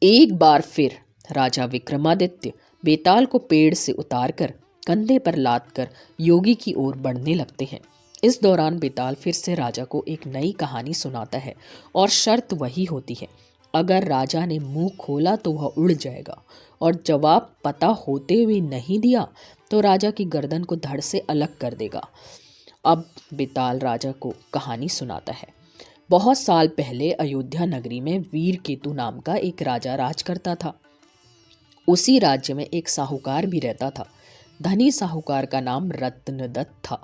एक बार फिर राजा विक्रमादित्य बेताल को पेड़ से उतारकर कंधे पर लाद कर योगी की ओर बढ़ने लगते हैं। इस दौरान बेताल फिर से राजा को एक नई कहानी सुनाता है और शर्त वही होती है, अगर राजा ने मुंह खोला तो वह उड़ जाएगा और जवाब पता होते हुए नहीं दिया तो राजा की गर्दन को धड़ से अलग कर देगा। अब बेताल राजा को कहानी सुनाता है। बहुत साल पहले अयोध्या नगरी में वीर केतु नाम का एक राजा राज करता था। उसी राज्य में एक साहूकार भी रहता था। धनी साहूकार का नाम रत्नदत्त था।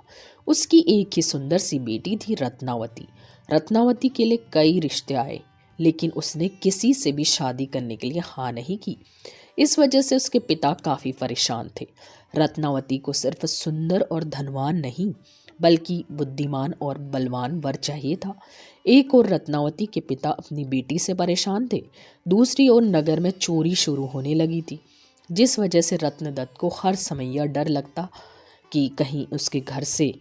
उसकी एक ही सुंदर सी बेटी थी रत्नावती। रत्नावती के लिए कई रिश्ते आए, लेकिन उसने किसी से भी शादी करने के लिए हाँ नहीं की। इस वजह से उसके पिता काफी परेशान थे। रत्नावती को सिर्फ सुंदर और धनवान नहीं, बल्कि बुद्धिमान और बलवान वर चाहिए था। एक और रत्नावती के पिता अपनी बेटी से परेशान थे, दूसरी ओर नगर में चोरी शुरू होने लगी थी, जिस वजह से रत्नदत्त को हर समय यह डर लगता कि कहीं उसके घर से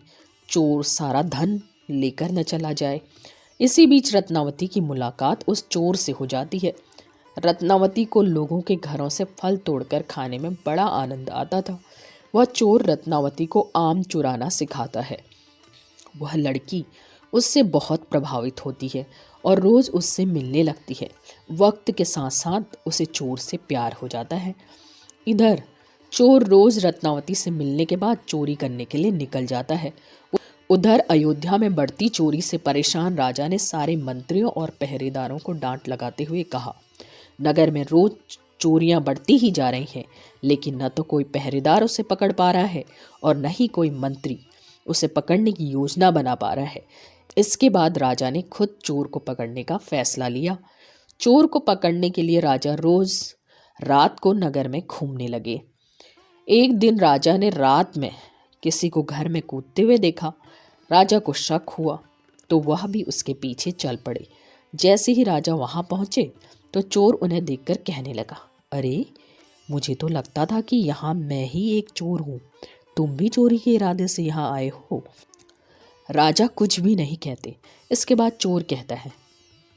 चोर सारा धन लेकर न चला जाए। इसी बीच रत्नावती की मुलाकात उस चोर से हो जाती है। रत्नावती को लोगों के घरों से फल तोड़कर खाने में बड़ा आनंद आता था। वह चोर रत्नावती को आम चुराना सिखाता है। वह लड़की उससे बहुत प्रभावित होती है और रोज उससे मिलने लगती है। वक्त के साथ साथ उसे चोर से प्यार हो जाता है। इधर चोर रोज रत्नावती से मिलने के बाद चोरी करने के लिए निकल जाता है। उधर अयोध्या में बढ़ती चोरी से परेशान राजा ने सारे मंत्रियों और पहरेदारों को डांट लगाते हुए कहा, नगर में रोज चोरियां बढ़ती ही जा रही हैं, लेकिन न तो कोई पहरेदार उसे पकड़ पा रहा है और न ही कोई मंत्री उसे पकड़ने की योजना बना पा रहा है। इसके बाद राजा ने खुद चोर को पकड़ने का फैसला लिया। चोर को पकड़ने के लिए राजा रोज रात को नगर में घूमने लगे। एक दिन राजा ने रात में किसी को घर में कूदते हुए देखा। राजा को शक हुआ तो वह भी उसके पीछे चल पड़े। जैसे ही राजा वहां पहुंचे तो चोर उन्हें देखकर कहने लगा, अरे, मुझे तो लगता था कि यहाँ मैं ही एक चोर हूँ। तुम भी चोरी के इरादे से यहाँ आए हो? राजा कुछ भी नहीं कहते। इसके बाद चोर कहता है,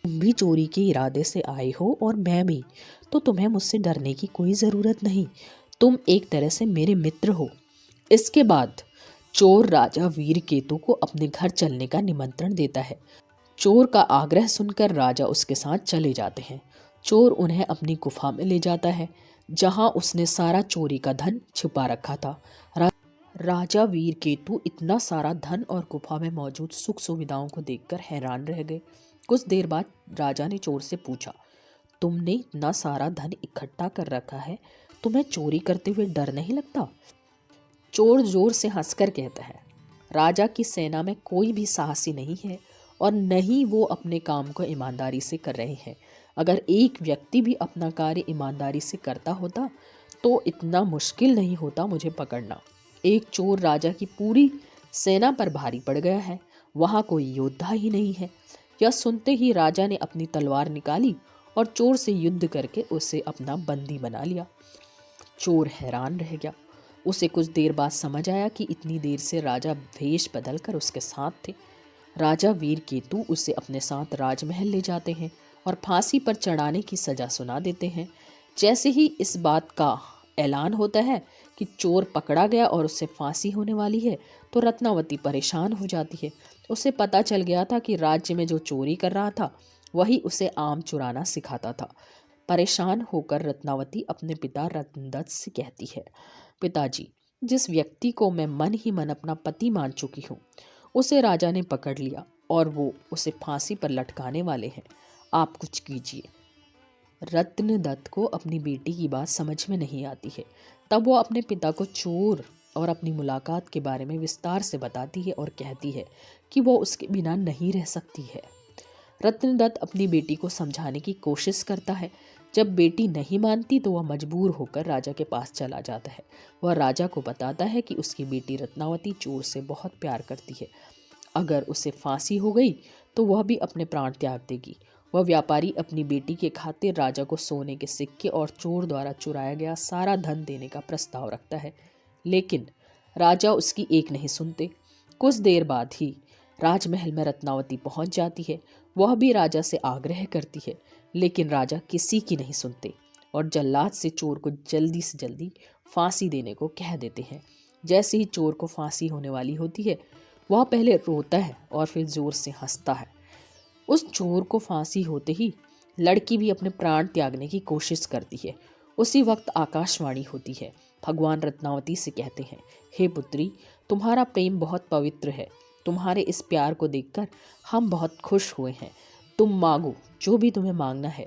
तुम भी चोरी के इरादे से आए हो और मैं भी, तो तुम्हें मुझसे डरने की कोई ज़रूरत नहीं। तुम एक तरह से मेरे मित्र हो। इसके बाद चोर राजा वीर केतु को अपने घर चलने का निमंत्रण देता है। चोर का आग्रह सुनकर राजा उसके साथ चले जाते हैं। चोर उन्हें अपनी गुफा में ले जाता है, जहां उसने सारा चोरी का धन छुपा रखा था। राजा वीर केतु इतना सारा धन और गुफा में मौजूद सुख सुविधाओं को देखकर हैरान रह गए। कुछ देर बाद राजा ने चोर से पूछा, तुमने इतना सारा धन इकट्ठा कर रखा है, तुम्हें चोरी करते हुए डर नहीं लगता? चोर जोर से हंसकर कहता है, राजा की सेना में कोई भी साहसी नहीं है और न ही वो अपने काम को ईमानदारी से कर रहे हैं। अगर एक व्यक्ति भी अपना कार्य ईमानदारी से करता होता तो इतना मुश्किल नहीं होता मुझे पकड़ना। एक चोर राजा की पूरी सेना पर भारी पड़ गया है, वहाँ कोई योद्धा ही नहीं है। यह सुनते ही राजा ने अपनी तलवार निकाली और चोर से युद्ध करके उसे अपना बंदी बना लिया। चोर हैरान रह गया। उसे कुछ देर बाद समझ आया कि इतनी देर से राजा भेष बदलकर उसके साथ थे। राजा वीर केतु उसे अपने साथ राजमहल ले जाते हैं और फांसी पर चढ़ाने की सजा सुना देते हैं। जैसे ही इस बात का ऐलान होता है कि चोर पकड़ा गया और उससे फांसी होने वाली है, तो रत्नावती परेशान हो जाती है। उसे पता चल गया था कि राज्य में जो चोरी कर रहा था वही उसे आम चुराना सिखाता था। परेशान होकर रत्नावती अपने पिता रत्नदत्त से कहती है, पिताजी, जिस व्यक्ति को मैं मन ही मन अपना पति मान चुकी हूँ, उसे राजा ने पकड़ लिया और वो उसे फांसी पर लटकाने वाले हैं। आप कुछ कीजिए। रत्नदत्त को अपनी बेटी की बात समझ में नहीं आती है। तब वो अपने पिता को चोर और अपनी मुलाकात के बारे में विस्तार से बताती है और कहती है कि वो उसके बिना नहीं रह सकती है। रत्नदत्त अपनी बेटी को समझाने की कोशिश करता है। जब बेटी नहीं मानती तो वह मजबूर होकर राजा के पास चला जाता है। वह राजा को बताता है कि उसकी बेटी रत्नावती चोर से बहुत प्यार करती है। अगर उसे फांसी हो गई तो वह भी अपने प्राण त्याग देगी। वह व्यापारी अपनी बेटी के खातिर राजा को सोने के सिक्के और चोर द्वारा चुराया गया सारा धन देने का प्रस्ताव रखता है, लेकिन राजा उसकी एक नहीं सुनते। कुछ देर बाद ही राजमहल में रत्नावती पहुंच जाती है। वह भी राजा से आग्रह करती है लेकिन राजा किसी की नहीं सुनते और जल्लाद से चोर को जल्दी से जल्दी फांसी देने को कह देते हैं। जैसे ही चोर को फांसी होने वाली होती है, वह पहले रोता है और फिर जोर से हंसता है। उस चोर को फांसी होते ही लड़की भी अपने प्राण त्यागने की कोशिश करती है। उसी वक्त आकाशवाणी होती है। भगवान रत्नावती से कहते हैं, हे पुत्री, तुम्हारा प्रेम बहुत पवित्र है। तुम्हारे इस प्यार को देखकर हम बहुत खुश हुए हैं। तुम मांगो जो भी तुम्हें मांगना है।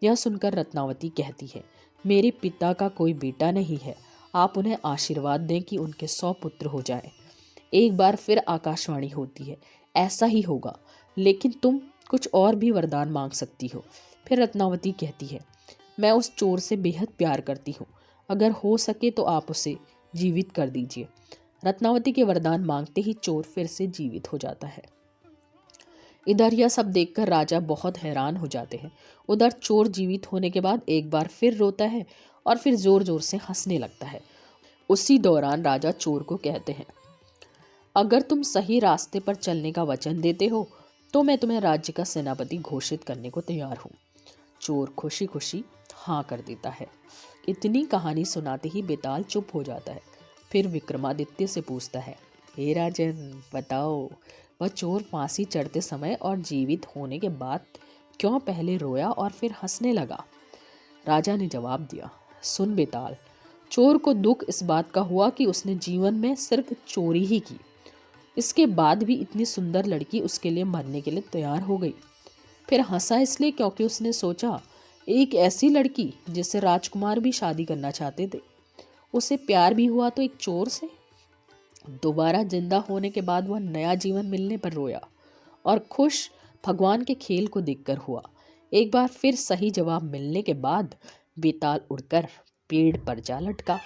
यह सुनकर रत्नावती कहती है, मेरे पिता का कोई बेटा नहीं है। आप उन्हें आशीर्वाद दें कि उनके 100 पुत्र हो जाएं। एक बार फिर आकाशवाणी होती है, ऐसा ही होगा, लेकिन तुम कुछ और भी वरदान मांग सकती हो। फिर रत्नावती कहती है, मैं उस चोर से बेहद प्यार करती हूँ। अगर हो सके तो आप उसे जीवित कर दीजिए। रत्नावती के वरदान मांगते ही चोर फिर से जीवित हो जाता है। इधर यह सब देखकर राजा बहुत हैरान हो जाते हैं। उधर चोर जीवित होने के बाद एक बार फिर रोता है और फिर जोर जोर से हंसने लगता है। उसी दौरान राजा चोर को कहते हैं, अगर तुम सही रास्ते पर चलने का वचन देते हो तो मैं तुम्हें राज्य का सेनापति घोषित करने को तैयार हूँ। चोर खुशी खुशी हाँ कर देता है। इतनी कहानी सुनाते ही बेताल चुप हो जाता है। फिर विक्रमादित्य से पूछता है, हे राजन, बताओ वह चोर फांसी चढ़ते समय और जीवित होने के बाद क्यों पहले रोया और फिर हंसने लगा? राजा ने जवाब दिया, सुन बेताल, चोर को दुख इस बात का हुआ कि उसने जीवन में सिर्फ चोरी ही की। इसके बाद भी इतनी सुंदर लड़की उसके लिए मरने के लिए तैयार हो गई। फिर हंसा इसलिए क्योंकि उसने सोचा, एक ऐसी लड़की जिससे राजकुमार भी शादी करना चाहते थे, उसे प्यार भी हुआ तो एक चोर से। दोबारा जिंदा होने के बाद वह नया जीवन मिलने पर रोया और खुश भगवान के खेल को देखकर हुआ। एक बार फिर सही जवाब मिलने के बाद बेताल उड़कर पेड़ पर जा लटका।